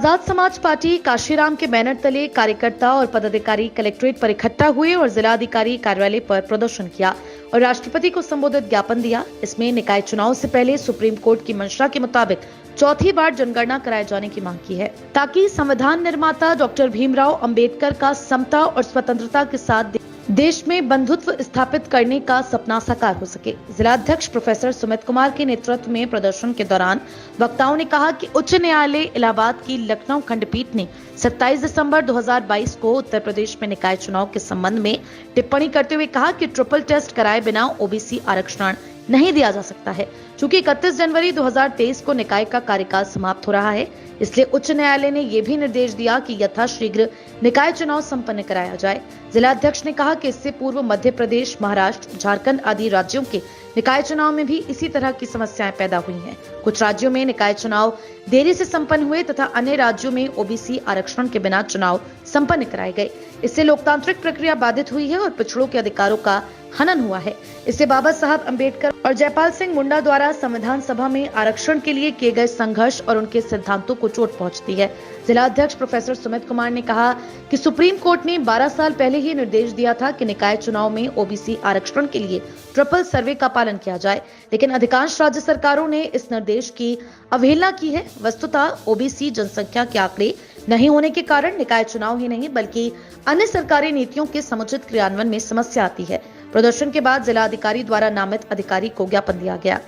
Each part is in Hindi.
आजाद समाज पार्टी काशीराम के बैनर तले कार्यकर्ता और पदाधिकारी कलेक्ट्रेट पर इकट्ठा हुए और जिलाधिकारी कार्यालय पर प्रदर्शन किया और राष्ट्रपति को संबोधित ज्ञापन दिया। इसमें निकाय चुनाव से पहले सुप्रीम कोर्ट की मंशा के मुताबिक चौथी बार जनगणना कराए जाने की मांग की है, ताकि संविधान निर्माता डॉक्टर भीमराव अंबेडकर का समता और स्वतंत्रता के साथ देश में बंधुत्व स्थापित करने का सपना साकार हो सके। जिलाध्यक्ष प्रोफेसर सुमित कुमार के नेतृत्व में प्रदर्शन के दौरान वक्ताओं ने कहा कि उच्च न्यायालय इलाहाबाद की लखनऊ खंडपीठ ने 27 दिसंबर 2022 को उत्तर प्रदेश में निकाय चुनाव के संबंध में टिप्पणी करते हुए कहा कि ट्रिपल टेस्ट कराए बिना ओबीसी आरक्षण नहीं दिया जा सकता है। चूंकि 31 जनवरी 2023 को निकाय का कार्यकाल समाप्त हो रहा है, इसलिए उच्च न्यायालय ने यह भी निर्देश दिया कि यथाशीघ्र निकाय चुनाव संपन्न कराया जाए। जिलाध्यक्ष ने कहा कि इससे पूर्व मध्य प्रदेश, महाराष्ट्र, झारखंड आदि राज्यों के निकाय चुनाव में भी इसी तरह की समस्याएं पैदा हुई हैं। कुछ राज्यों में निकाय चुनाव देरी से संपन्न हुए तथा अन्य राज्यों में ओबीसी आरक्षण के बिना चुनाव संपन्न कराए गए। इससे लोकतांत्रिक प्रक्रिया बाधित हुई है और पिछड़ों के अधिकारों का हनन हुआ है। इससे बाबा साहब अंबेडकर और जयपाल सिंह मुंडा द्वारा संविधान सभा में आरक्षण के लिए किए गए संघर्ष और उनके सिद्धांतों को चोट पहुंचती है। जिलाध्यक्ष प्रोफेसर सुमित कुमार ने कहा कि सुप्रीम कोर्ट ने 12 साल पहले ही निर्देश दिया था कि निकाय चुनाव में ओबीसी आरक्षण के लिए ट्रिपल सर्वे का पालन किया जाए, लेकिन अधिकांश राज्य सरकारों ने इस निर्देश की अवहेलना की है। वस्तुतः ओबीसी जनसंख्या के आंकड़े नहीं होने के कारण निकाय चुनाव ही नहीं बल्कि अन्य सरकारी नीतियों के समुचित क्रियान्वयन में समस्या आती है। प्रदर्शन के बाद जिलाधिकारी द्वारा नामित अधिकारी को ज्ञापन दिया गया।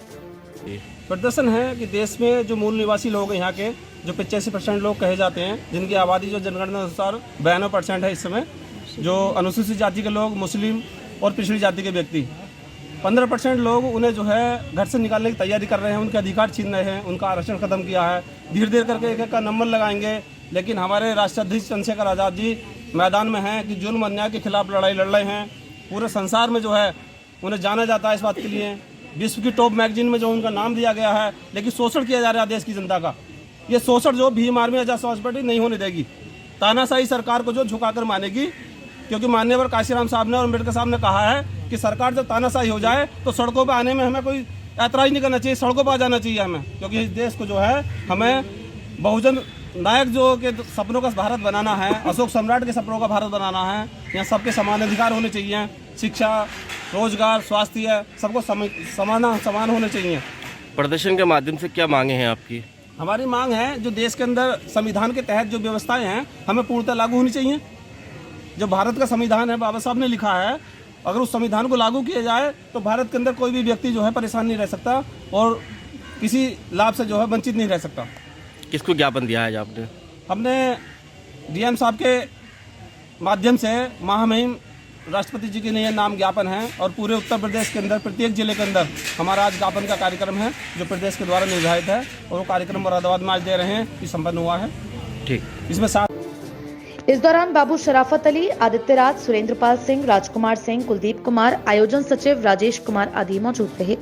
प्रदर्शन है कि देश में जो मूल निवासी लोग हैं, यहाँ के जो 85% लोग कहे जाते हैं, जिनकी आबादी जो जनगणना अनुसार 92% है इस समय, जो अनुसूचित जाति के लोग, मुस्लिम और पिछड़ी जाति के व्यक्ति, 15% लोग उन्हें जो है घर से निकालने की तैयारी कर रहे हैं, उनके अधिकार छीन रहे हैं, उनका आरक्षण खत्म किया है। धीरे धीरे करके एक एक का नंबर लगाएंगे, लेकिन हमारे राष्ट्राध्यक्ष चंद्रशेखर आज़ाद जी मैदान में हैं कि जुल्म अन्याय के खिलाफ लड़ाई लड़ रहे हैं। पूरे संसार में जो है उन्हें जाना जाता है इस बात के लिए। विश्व की टॉप मैगजीन में जो उनका नाम दिया गया है, लेकिन शोषण किया जा रहा है देश की जनता का। ये शोषण जो भीम आर्मी आजाद समाज पार्टी नहीं होने देगी। तानाशाही सरकार को जो झुकाकर मानेगी, क्योंकि माननीय काशीराम साहब ने और अम्बेडकर साहब ने कहा है कि सरकार जब तानाशाही हो जाए तो सड़कों पर आने में हमें कोई ऐतराज नहीं करना चाहिए, सड़कों पर आ जाना चाहिए हमें, क्योंकि इस देश को जो है हमें बहुजन नायक जो के सपनों का भारत बनाना है, अशोक सम्राट के सपनों का भारत बनाना है। यहाँ सबके समान अधिकार होने चाहिए, शिक्षा, रोजगार, स्वास्थ्य, सबको समान होने चाहिए। प्रदर्शन के माध्यम से क्या मांगे हैं आपकी? हमारी मांग है जो देश के अंदर संविधान के तहत जो व्यवस्थाएं हैं हमें पूर्णतः लागू होनी चाहिए। जो भारत का संविधान है, बाबा साहब ने लिखा है, अगर उस संविधान को लागू किया जाए तो भारत के अंदर कोई भी व्यक्ति जो है परेशान नहीं रह सकता और किसी लाभ से जो है वंचित नहीं रह सकता। किसको ज्ञापन दिया है आपने? हमने डीएम साहब के माध्यम से महामहिम राष्ट्रपति जी के लिए नाम ज्ञापन है और पूरे उत्तर प्रदेश के अंदर प्रत्येक जिले के अंदर हमारा आज ज्ञापन का कार्यक्रम है जो प्रदेश के द्वारा निर्धारित है और वो कार्यक्रम मुरादाबाद में आज दे रहे हैं कि संपन्न हुआ है। ठीक, इसमें साथ इस दौरान बाबू शराफत अली, आदित्य राज, सुरेंद्र पाल सिंह, राजकुमार सिंह, कुलदीप कुमार, आयोजन सचिव राजेश कुमार आदि मौजूद रहे।